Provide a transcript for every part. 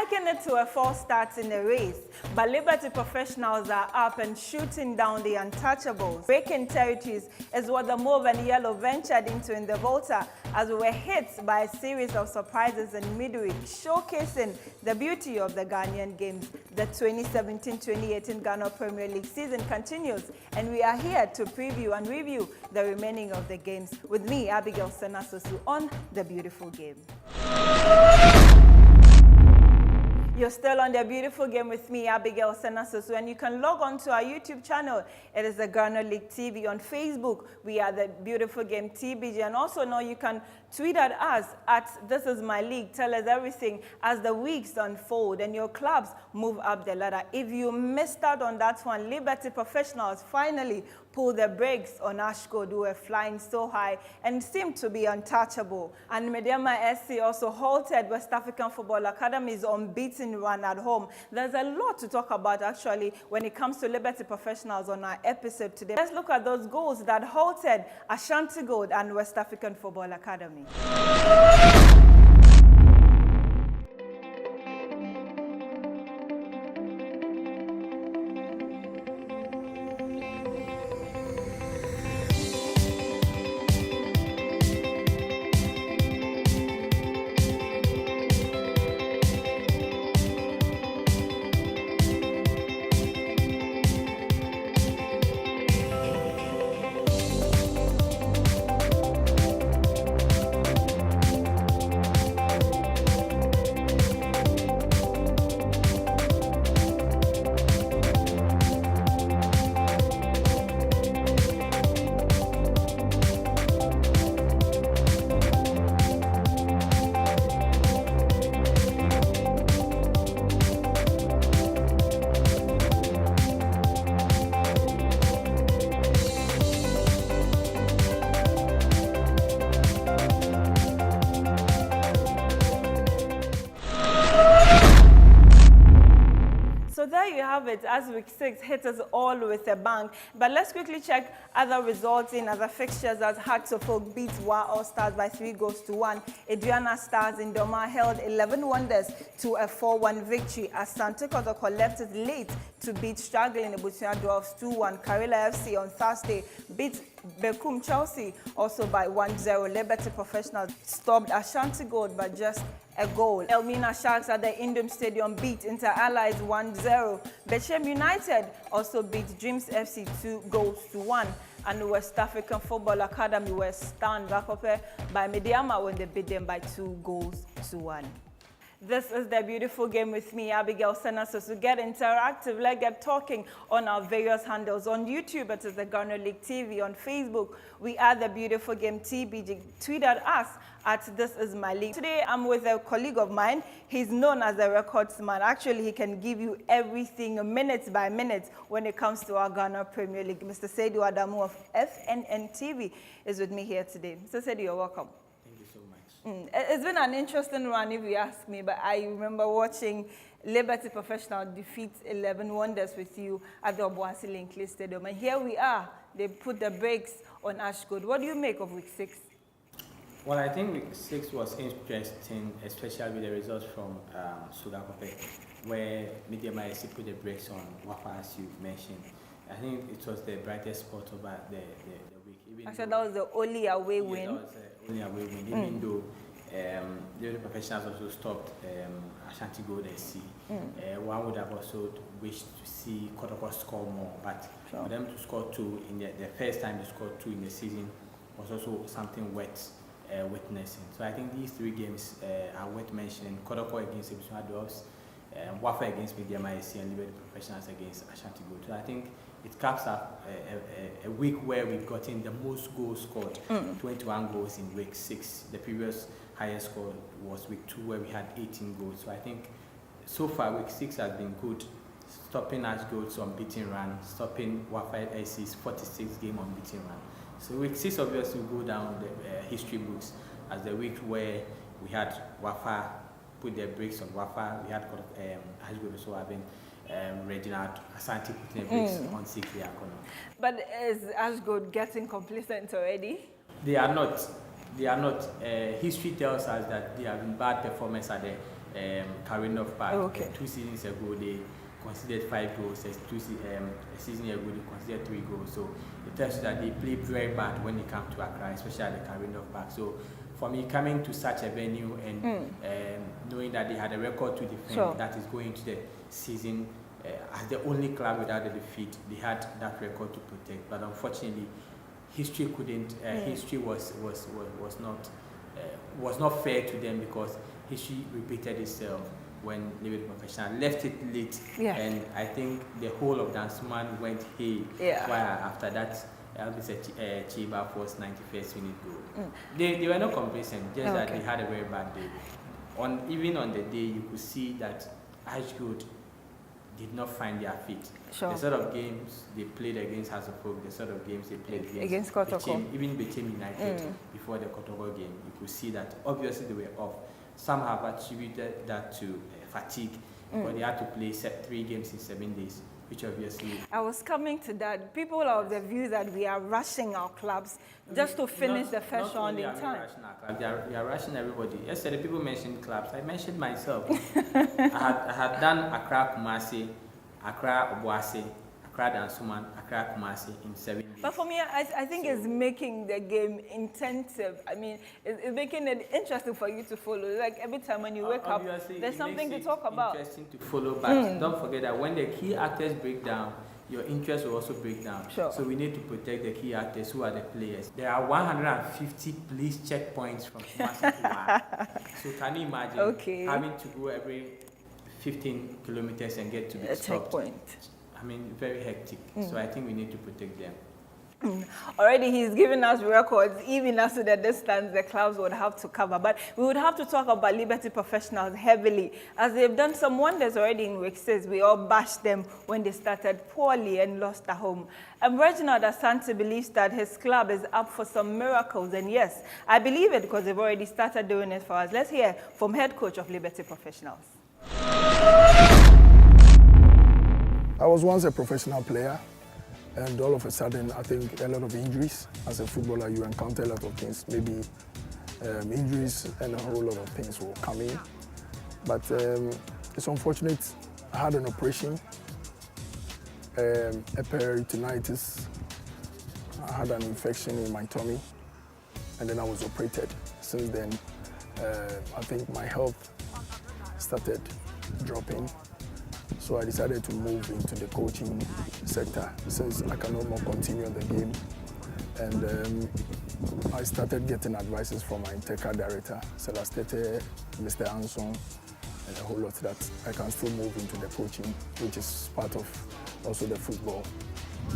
liken it to a false start in a race, but Liberty professionals are up and shooting down the untouchables. Breaking territories is what the Mauve and Yellow ventured into in the Volta as we were hit by a series of surprises in midweek, showcasing the beauty of the Ghanaian games. The 2017-2018 Ghana Premier League season continues, and we are here to preview and review the remaining of the games with me, Abigail Senasosu, on The Beautiful Game. You're still on The Beautiful Game with me, Abigail Senasosu, and you can log on to our YouTube channel. It is the Ghana League TV. On Facebook, we are The Beautiful Game TBG, and also now you can tweet at us at This Is My League. Tell us everything as the weeks unfold and your clubs move up the ladder. If you missed out on that one, Liberty professionals finally pulled the brakes on Ashanti Gold, who were flying so high and seemed to be untouchable. And Mediama SC also halted West African Football Academy's unbeaten run at home. There's a lot to talk about actually when it comes to Liberty professionals on our episode today. Let's look at those goals that halted Ashanti Gold and West African Football Academy. So there you have it, as week 6 hit us all with a bang. But let's quickly check other results in other fixtures as Hearts of Oak beat Wa All Stars by 3-1. Adriana Stars in Doma held 11 Wonders to a 4-1 victory as Sante Kotoko left it late to beat struggling Ebutia Dwarfs 2-1. Karela FC on Thursday beat Bekum Chelsea also by 1-0. Liberty Professionals stopped Ashanti Gold by just a goal. Elmina Sharks at the Indom Stadium beat Inter Allies 1-0. Bechem United also beat Dreams FC 2-1. And West African Football Academy were stunned back up by Mediama when they beat them by 2-1. This is The Beautiful Game with me, Abigail Senasosu. Get interactive, let's get talking on our various handles. On YouTube, it is the Ghana League TV. On Facebook, we are The Beautiful Game TBG. Tweet at us at This Is My League. Today, I'm with a colleague of mine. He's known as a recordsman. Actually, he can give you everything minute by minute when it comes to our Ghana Premier League. Mr. Seydou Adamu of FNN TV is with me here today. Mr. Seydou, you're welcome. It's been an interesting run, if you ask me, but I remember watching Liberty Professional defeat 11 Wonders with you at the Obuasi Linkley Stadium. And here we are. They put the brakes on Ashanti Gold. What do you make of week 6? Well, I think week 6 was interesting, especially with the results from Sugakope, where Mediama SC put the brakes on Wafa, as you mentioned. I think it was the brightest spot over the week. Actually, that was the only away win. That was the only away win, even though the professionals also stopped Ashanti Gold SC. One would have also wished to see Kotoko score more, but for them to score 2 in the first time they scored 2 in the season was also something worth witnessing. So I think these 3 games are worth mentioning. Kotoko against Ebusia Dwarfs, Wafa against Mediama SC, and Liberty Professionals against Ashanti Gold. So I think it caps up a week where we've gotten the most goals scored, 21 goals in week 6. The previous highest score was week 2 where we had 18 goals. So I think so far week 6 has been good, stopping Ashanti Gold's unbeaten run, stopping Wafa SC's 46 game unbeaten run. So week 6 obviously will go down the history books as the week where we had Wafa put their brakes on Wafa, we had Ashanti Gold also having Reginald Asante putting the brakes on Sikri Akono. But is Ashanti Gold getting complacent already? They are not. They are not. History tells us that they have been bad performance at the Karinoff Park. Okay. 2 seasons ago, they conceded 5 goals. A season ago, they conceded 3 goals. So it tells you that they play very bad when they come to Accra, especially at the Karinoff Park. So for me, coming to such a venue and knowing that they had a record to defend, that is going to the season as the only club without a defeat, they had that record to protect. But unfortunately, history couldn't. History was not fair to them, because history repeated itself when Liberty Professional left it late, and I think the whole of Dansuman went haywire after that. Chiba Force 91st minute goal. They were not complacent, just that they had a very bad day. Even on the day, you could see that Ashgood did not find their feet. The sort of games they played against Hasselhoff, the sort of games they played against Kotoko, even Bechem United before the Kotoko game, you could see that obviously they were off. Some have attributed that to fatigue, but they had to play 3 games in 7 days, which obviously... I was coming to that. People are of the view that we are rushing our clubs just to finish the first round in time. They are rushing everybody. Yesterday, people mentioned clubs. I mentioned myself. I had done Accra Kumasi, Accra Obuasi, Accra Dansuman, Accra Kumasi in 7 days. But for me, I think it's making the game intensive. I mean, it's making it interesting for you to follow. Like every time when you wake up, there's something to talk about. Interesting to follow, but don't forget that when the key actors break down, your interest will also break down. So we need to protect the key actors, who are the players. There are 150 police checkpoints from Kumasi to Wa. So can you imagine having to go every 15 kilometers and get to the checkpoint? I mean, very hectic. So I think we need to protect them. Already he's given us records, even as to the distance the clubs would have to cover. But we would have to talk about Liberty Professionals heavily, as they've done some wonders already in week 6. We all bashed them when they started poorly and lost at home. And Reginald Asante believes that his club is up for some miracles. And yes, I believe it, because they've already started doing it for us. Let's hear from head coach of Liberty Professionals. I was once a professional player, and all of a sudden, I think a lot of injuries. As a footballer, you encounter a lot of things. Maybe injuries and a whole lot of things will come in. But it's unfortunate. I had an operation, a peritonitis. I had an infection in my tummy, and then I was operated. Since then, I think my health started dropping. So I decided to move into the coaching sector, since I can no more continue the game. And I started getting advices from my technical director, Celestete, Mr. Anson, and a whole lot that I can still move into the coaching, which is part of also the football.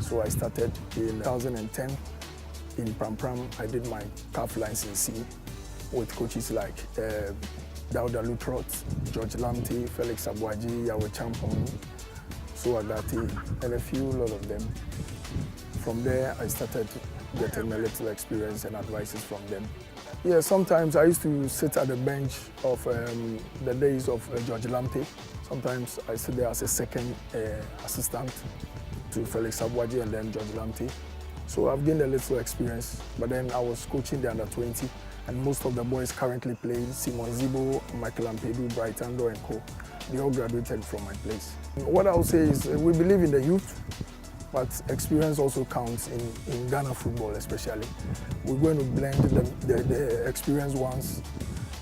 So I started in 2010 in Pram. I did my CAF license with coaches like Dauda Lutrot, George Lamte, Felix Abuaji, Yahweh Champon, Suagati, and a lot of them. From there, I started getting a little experience and advices from them. Yeah, sometimes I used to sit at the bench of the days of George Lamte. Sometimes I sit there as a second assistant to Felix Abuaji and then George Lamte. So I've gained a little experience, but then I was coaching the under-20. And most of the boys currently playing, Simon Zibo, Michael Ampedu, Brighton and co. They all graduated from my place. What I would say is we believe in the youth, but experience also counts in Ghana football especially. We're going to blend the experienced ones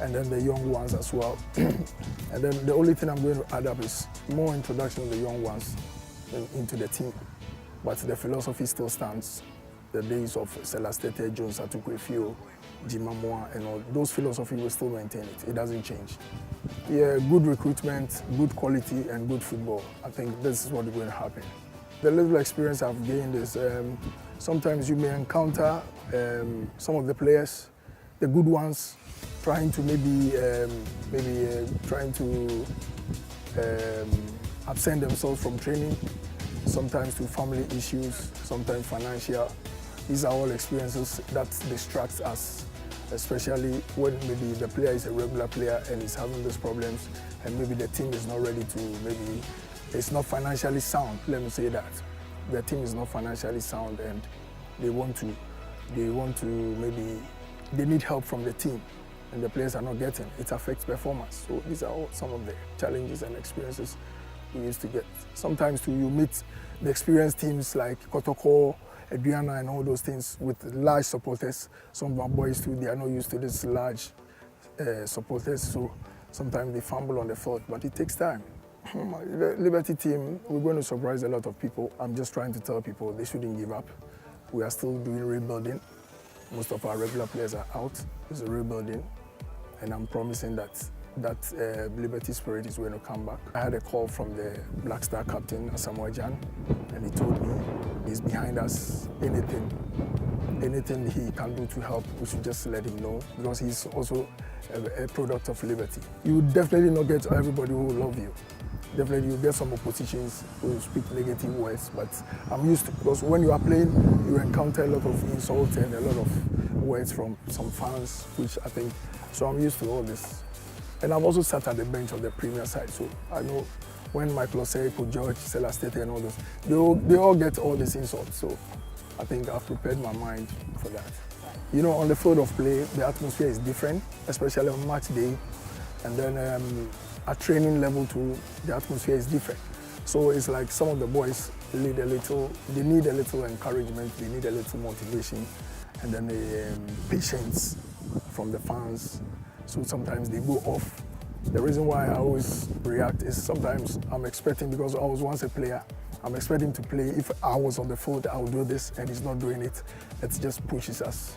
and then the young ones as well. And then the only thing I'm going to add up is more introduction of the young ones into the team. But the philosophy still stands. The days of Celestete, Jones, Atukwefio, Jimamwa, and all those philosophy will still maintain it. It doesn't change. Yeah, good recruitment, good quality, and good football. I think this is what is going to happen. The little experience I've gained is sometimes you may encounter some of the players, the good ones, trying to trying to absent themselves from training, sometimes to family issues, sometimes financial. These are all experiences that distract us, especially when maybe the player is a regular player and is having those problems, and maybe the team is not ready to, maybe it's not financially sound, let me say that. The team is not financially sound and they want to maybe, they need help from the team. and the players are not getting, it affects performance. So these are all some of the challenges and experiences we used to get. Sometimes too, you meet the experienced teams like Kotoko, Adriana and all those things with large supporters. Some of our boys too, they are not used to this large supporters, so sometimes they fumble on the field, but it takes time. The Liberty team, we're going to surprise a lot of people. I'm just trying to tell people they shouldn't give up. We are still doing rebuilding. Most of our regular players are out. It's a rebuilding, and I'm promising that Liberty spirit is going to come back. I had a call from the Black Star captain, Asamoah Gyan, and he told me he's behind us. Anything he can do to help, we should just let him know, because he's also a product of Liberty. You definitely not get everybody who will love you. Definitely you get some oppositions who will speak negative words, but I'm used to, because when you are playing, you encounter a lot of insults and a lot of words from some fans, which I think, so I'm used to all this. And I've also sat at the bench of the Premier side, so I know when Michael Osei, George, Celestete and all those, they all get all these insults, so I think I've prepared my mind for that. You know, on the field of play, the atmosphere is different, especially on match day, and then at training level too, the atmosphere is different. So it's like some of the boys need a little encouragement, they need a little motivation, and then patience from the fans. So sometimes they go off. The reason why I always react is sometimes I'm expecting, because I was once a player, I'm expecting to play. If I was on the field, I'll do this, and he's not doing it. It just pushes us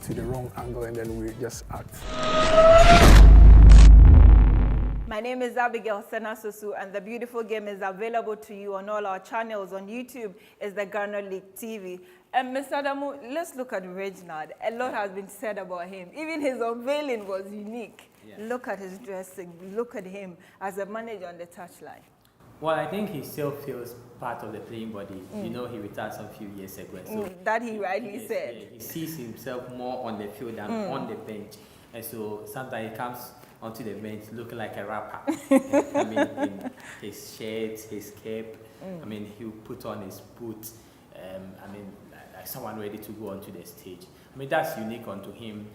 to the wrong angle, and then we just act. My name is Abigail Senasusu, and the beautiful game is available to you on all our channels. On YouTube is the Ghana League TV. And Mr. Adamu, let's look at Reginald. A lot has been said about him. Even his unveiling was unique. Yeah. Look at his dressing. Look at him as a manager on the touchline. Well, I think he still feels part of the playing body. You know, he retired some few years ago. So that he rightly said. Yeah, he sees himself more on the field than on the bench. And so sometimes he comes onto the bench looking like a rapper. I mean, in his shirt, his cap. I mean, he'll put on his boots. I mean, like someone ready to go onto the stage. I mean, that's unique onto him.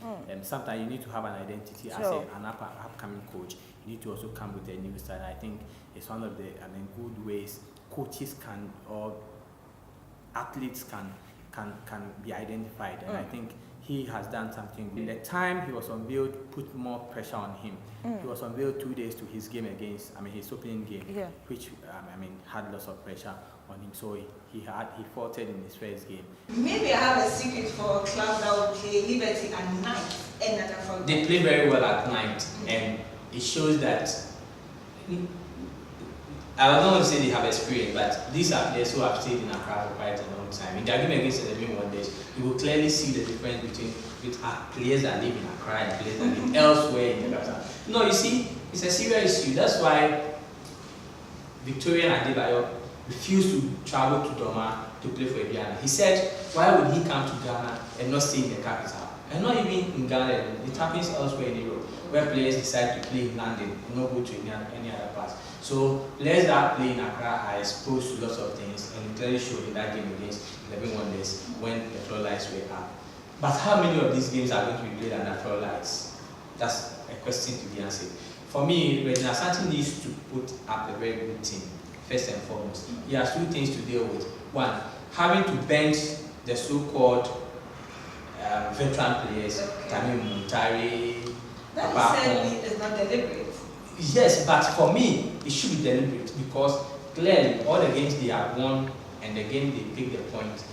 Sometimes you need to have an identity as an upcoming coach. You need to also come with a new style. I think it's one of the good ways coaches can, or athletes can be identified. And I think he has done something. In the time he was unveiled, put more pressure on him. He was unveiled 2 days to his game against, his opening game, which had lots of pressure on him. So he faltered in his first game. Maybe I have a secret for a club that will play Liberty at night and not at They play very well at night, and it shows that, I don't want to say they have experience, but these are players who have stayed in Accra for quite a long time. In their game against the Living Wonders, you will clearly see the difference between players that live in Accra and players that live elsewhere in the capital. No, you see, it's a serious issue. That's why Victorian Adebayo refused to travel to Doma to play for Ghana. He said, why would he come to Ghana and not stay in the capital? And not even in Ghana, it happens elsewhere in Europe, where players decide to play in London and not go to any other parts. So players that play in Accra are exposed to lots of things, and it clearly showed in that game against Living Wonders when the floodlights were up. But how many of these games are going to be played under floodlights? That's a question to be answered. For me, Reginald Asante needs to put up a very good team, first and foremost. He has two things to deal with. One, having to bench the so-called veteran players, Tamim Muntari. That said is not deliberate. Yes, but for me, it should be deliberate, because clearly all the games they have won and the game they picked the point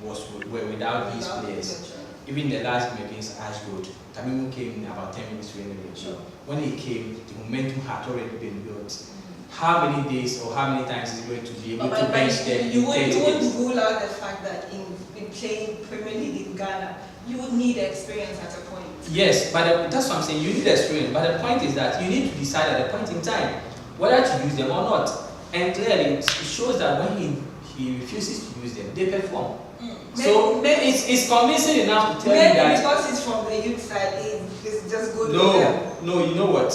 were without these players. Even the last game against Ashanti Gold, Tamimu came in about 10 minutes to end the game. So when he came, the momentum had already been built. How many days or how many times is he going to be able to bench them? You wouldn't rule out the fact that in playing Premier League in Ghana, you would need experience at a point. Yes, but that's what I'm saying. You need experience. But the point is that you need to decide at a point in time whether to use them or not. And clearly, it shows that when he refuses to use them, they perform. So maybe it's convincing enough to tell you that. Because it's from the youth side, it's just good. No, you know what?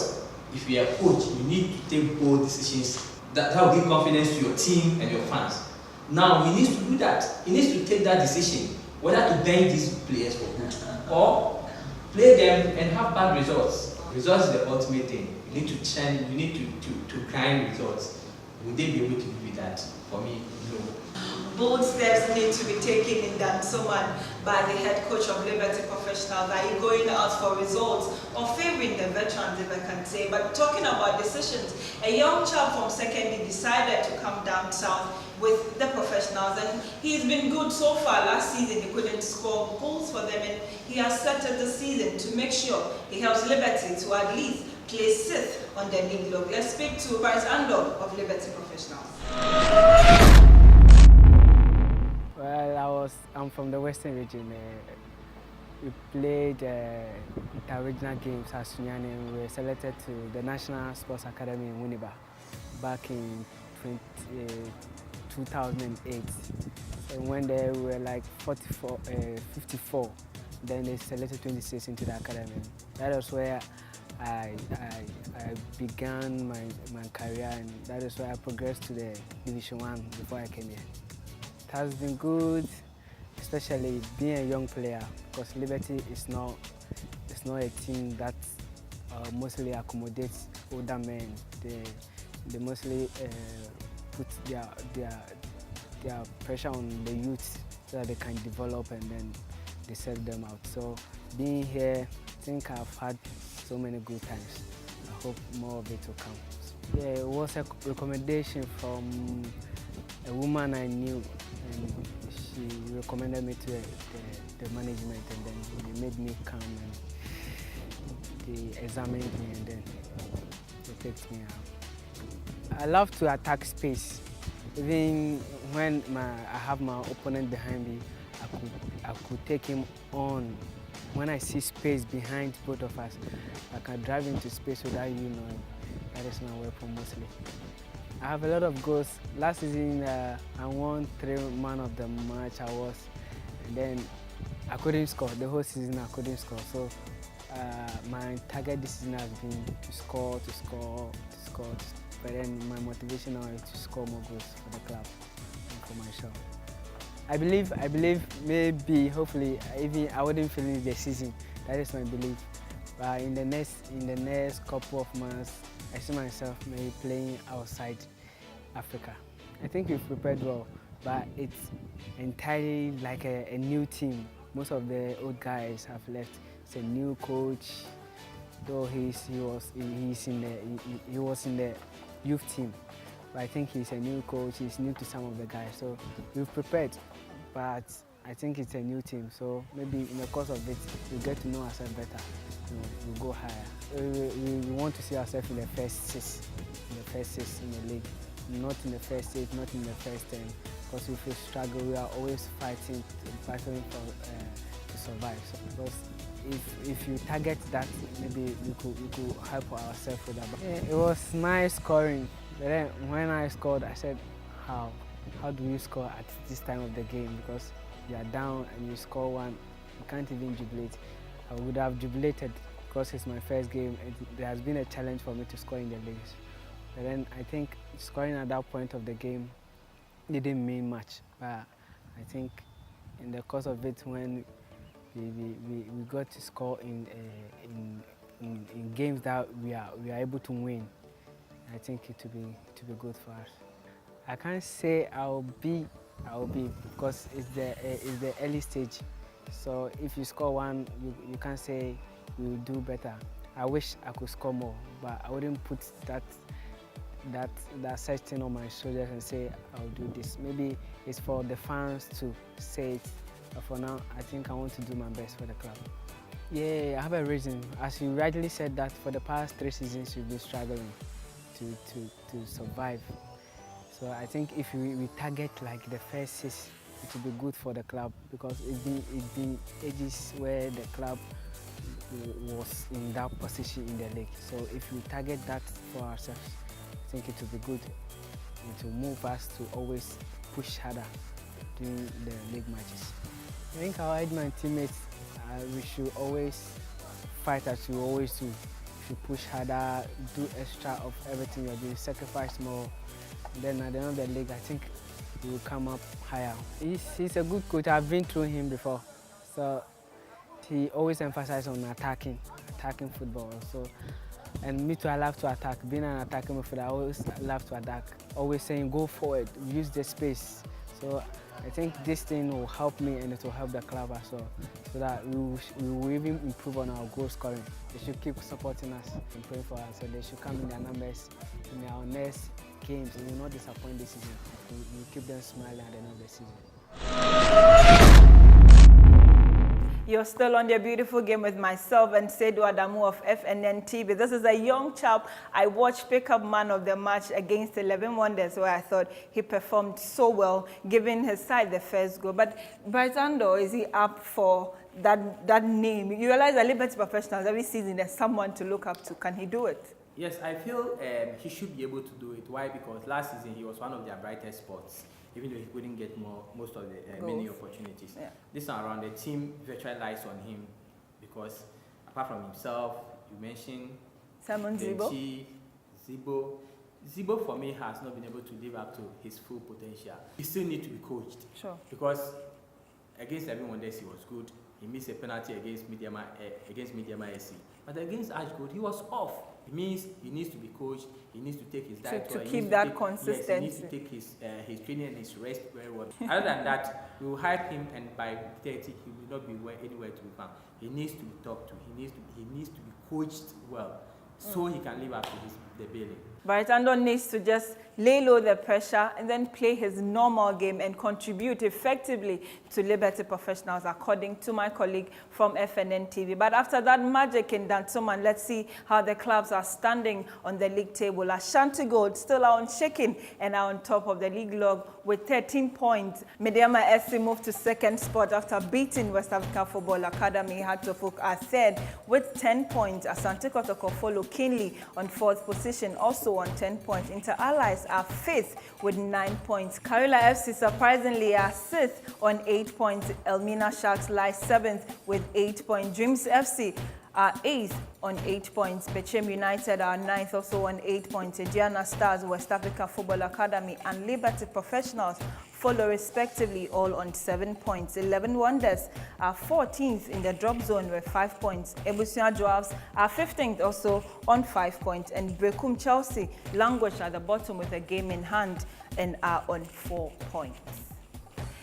If you're a coach, you need to take bold decisions that will give confidence to your team and your fans. Now, he needs to do that. He needs to take that decision whether to bench these players for good or play them and have bad results. Results is the ultimate thing. You need to change, you need to grind results. Will they be able to give you that? For me, no. Bold steps need to be taken in Dansoman by the head coach of Liberty Professionals. Are you going out for results or favoring the veterans, if I can say? But talking about decisions, a young child from secondary decided to come down south with the professionals, and he's been good so far. Last season he couldn't score goals for them, and he has started the season to make sure he helps Liberty to at least place 6th on the league log. Let's speak to Bryce Andor of Liberty Professionals. Well, I'm from the Western region. We played inter-regional games as Sunyani, and we were selected to the National Sports Academy in Winneba back in 2008. And when they were like 54, then they selected 26 into the academy. That was where I began my career, and that is why I progressed to the Division 1 before I came here. It has been good, especially being a young player, because Liberty is not a team that mostly accommodates older men. They mostly put their pressure on the youth so that they can develop, and then they sell them out. So being here, I think I've had so many good times. I hope more of it will come. Yeah, it was a recommendation from a woman I knew, and she recommended me to the management, and then they made me come, and they examined me, and then they picked me out. I love to attack space. Even when I have my opponent behind me, I could take him on. When I see space behind both of us, I can drive into space without you knowing. That is my weapon mostly. I have a lot of goals. Last season, I won 3 man of the match awards, and then I couldn't score. The whole season I couldn't score. So my target this season has been to score. But then my motivation now is to score more goals for the club and for myself. I believe maybe, hopefully, even I wouldn't finish the season. That is my belief. But in the next couple of months, I see myself maybe playing outside Africa. I think we've prepared well, but it's entirely like a new team. Most of the old guys have left. It's a new coach, though he was in the youth team. But I think he's a new coach. He's new to some of the guys, so we've prepared. But I think it's a new team, so maybe in the course of it, we'll get to know ourselves better. We'll go higher. We want to see ourselves in the first 6, in the league, not in the first 8, not in the first 10. Because if we struggle, we are always fighting to survive. So because if you target that, maybe we could help ourselves with that. Yeah, it was nice scoring. But then when I scored, I said, how do you score at this time of the game? Because you are down and you score one, you can't even jubilate. I would have jubilated because it's my first game. There has been a challenge for me to score in the leagues. But then I think scoring at that point of the game didn't mean much. But I think in the course of it, when we got to score in games that we are able to win, I think it will be good for us. I can't say I'll be because it's the early stage. So if you score one, you can't say you will do better. I wish I could score more, but I wouldn't put that such thing on my shoulders and say I'll do this. Maybe it's for the fans to say it, but for now, I think I want to do my best for the club. Yeah, I have a reason. As you rightly said, that for the past 3 seasons you've been struggling to survive. So I think if we target like the first 6, it will be good for the club, because it's been ages where the club was in that position in the league. So if we target that for ourselves, I think it will be good. It will move us to always push harder during the league matches. I think I'll add my teammates, we should always fight as we always do. We should push harder, do extra of everything you're doing, sacrifice more. Then at the end of the league, I think he will come up higher. He's a good coach. I've been through him before. So he always emphasized on attacking football. So, and me too, I love to attack. Being an attacking midfielder, I always love to attack. Always saying go forward, use the space. So I think this thing will help me and it will help the club as well, so that we will even improve on our goal scoring. They should keep supporting us and praying for us. So they should come in their numbers in our next games. We will not disappoint this season. We will keep them smiling at the end of the season. You're still on your beautiful game with myself and Seydou Adamu of FNN TV. This is a young chap I watched pick up man of the match against 11 Wonders, where I thought he performed so well, giving his side the first goal. But Baitando, is he up for that name? You realize that Liberty Professionals, every season there's someone to look up to. Can he do it? Yes, I feel he should be able to do it. Why? Because last season he was one of their brightest spots, even though he couldn't get most of the many opportunities. Yeah. This time around, the team virtually lies on him, because apart from himself, you mentioned Simon Zibo. Zibo for me has not been able to live up to his full potential. He still needs to be coached. Sure. Because against everyone else he was good. He missed a penalty against Mediama SC. But against Ash Gold, he was off. It means he needs to be coached. He needs to take his diet. To keep that consistency. Yes, he needs to take his training and his rest very well. Other than that, we will hype him, and by 30, he will not be anywhere to be found. He needs to be talked to. He needs to be coached well, so he can live up to the billing. Baitando needs to just lay low the pressure and then play his normal game and contribute effectively to Liberty Professionals, according to my colleague from FNN TV. But after that magic in Dansoman, let's see how the clubs are standing on the league table. Ashanti Gold still are unshaken and are on top of the league log with 13 points. Mediama SC moved to second spot after beating West Africa Football Academy. Hatofuk are third with 10 points. Asante Kotoko follow keenly on fourth position, also on 10 points. Inter Allies are fifth with 9 points. Karila FC surprisingly are sixth on 8 points. Elmina Sharks lie seventh with 8 points. Dreams FC are eighth on 8 points. Bechem United are ninth, also on 8 points. Ediana Stars, West Africa Football Academy, and Liberty Professionals follow respectively, all on 7 points. 11 Wonders are 14th in the drop zone with 5 points. Ebusia Dwarfs are 15th, also on 5 points. And Bekum Chelsea languish at the bottom with a game in hand and are on 4 points.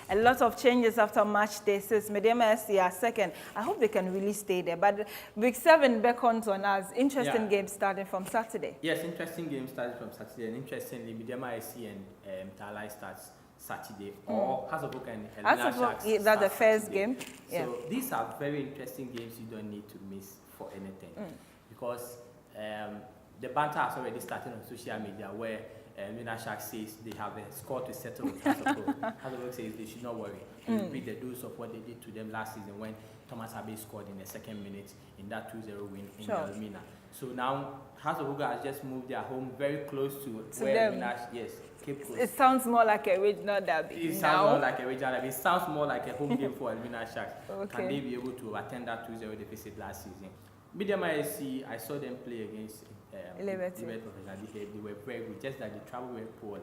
A lot of changes after match day 6. Mediama SC are second. I hope they can really stay there. But week 7 beckons on us. Interesting game starting from Saturday. Yes, interesting game starting from Saturday. And interestingly, Mediama SC and Talai starts Saturday, or Hazabuk and Elmina Sharks. That's the first Saturday. game. Yeah. So these are very interesting games you don't need to miss for anything. Because the banter has already started on social media, where Elmina Sharks says they have a score to settle with Hazabuk. Hazabuk says they should not worry. They repeat the dose of what they did to them last season when Thomas Abbey scored in the second minute in that 2-0 win in Elmina. So now Hazabuk has just moved their home very close to where Elmina, yes. It sounds more like a regional derby. It sounds more like a regional derby. It sounds more like a home game for Elmina Sharks. Okay. Can they be able to attend that 2-0 deficit last season? Mediama SC, I saw them play against Liberty Professionals. They were very good, just that they traveled very poorly.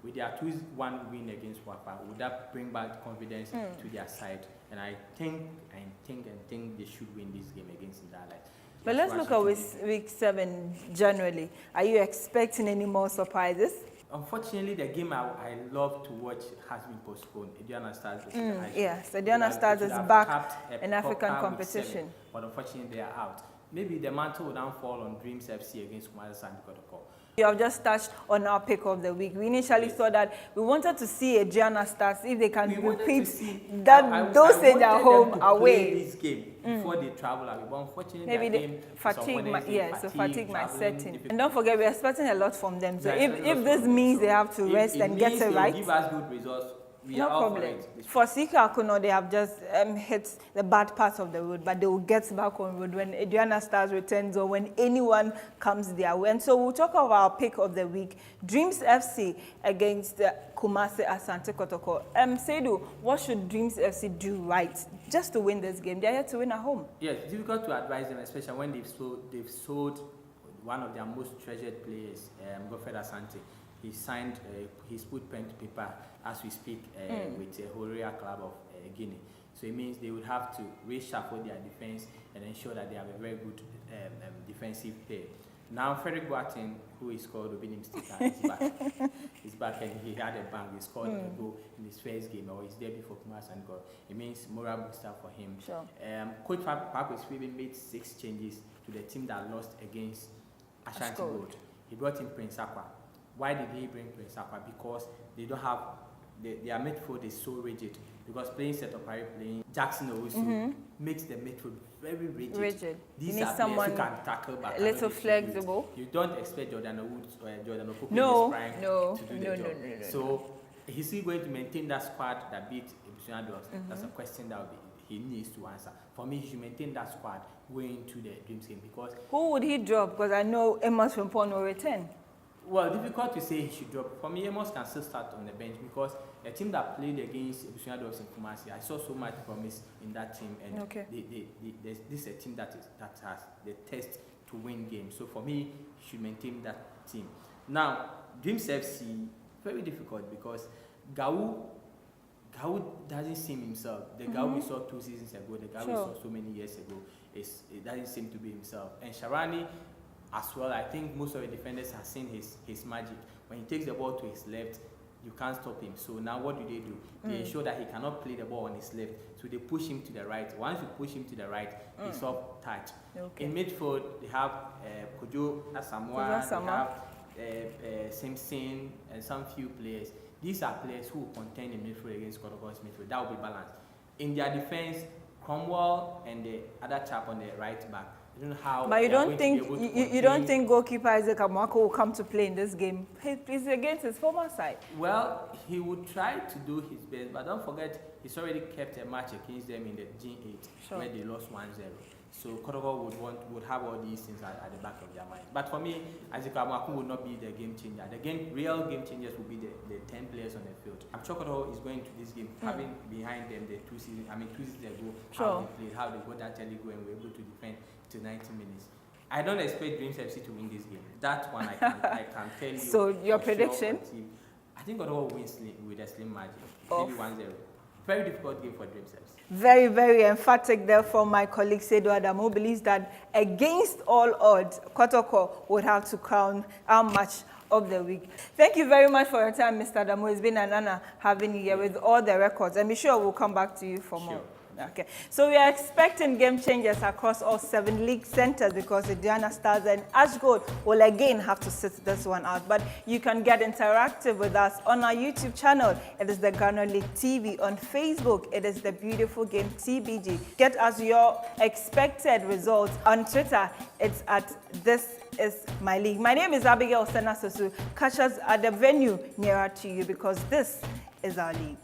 With their 2-1 win against Wapa, would that bring back confidence to their side? And I think they should win this game against Indala. But let's look at week 7 generally. Are you expecting any more surprises? Unfortunately, the game I love to watch has been postponed. Ediana Stars yes, Ediana Stars is back in African competition. But unfortunately, they are out. Maybe the mantle will now fall on Dreams FC against Ashanti Gold. You have just touched on our pick of the week. We initially thought that we wanted to see Ediana Stars if they can repeat that dosage at home away. This game before they travel away. But unfortunately, maybe the fatigue might set in. And don't forget, we're expecting a lot from them. So if this means they have to rest and get it right, give us good results. No problem. For Sika Akuno, they have just hit the bad part of the road, but they will get back on road when Ediana Stars returns or when anyone comes their way. And so we'll talk about our pick of the week, Dreams FC against Kumasi Asante Kotoko. Seydou, what should Dreams FC do right just to win this game? They're here to win at home. Yes, it's difficult to advise them, especially when they've sold one of their most treasured players, Godfred Asante. He signed, he's put pen to paper as we speak with the Horia Club of Guinea. So it means they would have to reshuffle their defense and ensure that they have a very good defensive pair. Now, Frederick Boateng, who is called Obinim Stika, is back. He's back and he had a bang. He scored a goal in his first game, or his debut for Ashanti Gold. It means moral booster for him. Sure. Coach Paco made 6 changes to the team that lost against Ashanti Gold. He brought in Prince Akwa. Why did he bring Prince Akwa? Because they don't have, their midfield is so rigid. Because playing Setopari, playing Jackson Owusu makes the midfield very rigid. you These need are someone players who can tackle back. a little flexible. You don't expect Jordan Owusu or Jordan Opoku to do the job. So is he going to maintain that squad that beat Ebusua Dogs? That's a question that he needs to answer. For me, he should maintain that squad going into the Dreams game because... Who would he drop? Because I know Amos Frimpong will return. Well, difficult to say he should drop. For me, Amos can still start on the bench because a team that played against Ebusua Dogs in Kumasi, I saw so much promise in that team, and this is a team that has the test to win games. So for me, he should maintain that team. Now, Dreams FC, very difficult because Gau doesn't seem himself. The Gau we saw 2 seasons ago, the Gau we saw so many years ago, it doesn't seem to be himself. And Sharani, as well, I think most of the defenders have seen his magic. When he takes the ball to his left, you can't stop him. So now what do? They ensure that he cannot play the ball on his left. So they push him to the right. Once you push him to the right, he's off touch. Okay. In midfield, they have Kojo Asamoah, they have Simpson, and some few players. These are players who will contend in midfield against Kotoko's midfield. That will be balanced. In their defense, Cromwell and the other chap on the right back. I don't know how. But you don't think goalkeeper Isaac Amwako will come to play in this game? He's against his former side. Well, he would try to do his best, but don't forget he's already kept a match against them in the G8 where they lost 1-0. So Kotoko would have all these things at the back of their mind. But for me, Isaac Amwako would not be the game changer. Real game changers will be the 10 players on the field. I'm sure Kotoko is going to this game having behind them the 2 seasons ago, how they played, how they got that early goal and were able to defend to 90 minutes. I don't expect Dreams FC to win this game. That one I can tell you. So your prediction? Sure, I think Kotoko wins with a slim margin. Maybe 1-0. Very difficult game for Dreams FC. Very, very emphatic there from my colleague Sedo Adamu, believes that against all odds, Kotoko would have to crown our match of the week. Thank you very much for your time, Mr. Adamu. It's been an honor having you here with all the records. And be sure we'll come back to you for more. Okay, so we are expecting game changers across all 7 league centers because the Diana Stars and Ash Gold will again have to sit this one out. But you can get interactive with us on our YouTube channel. It is the Ghana League TV. On Facebook, it is the Beautiful Game TBG. Get us your expected results. On Twitter, it's at This Is My League. My name is Abigail Senasosu. Catch us at the venue nearer to you because this is our league.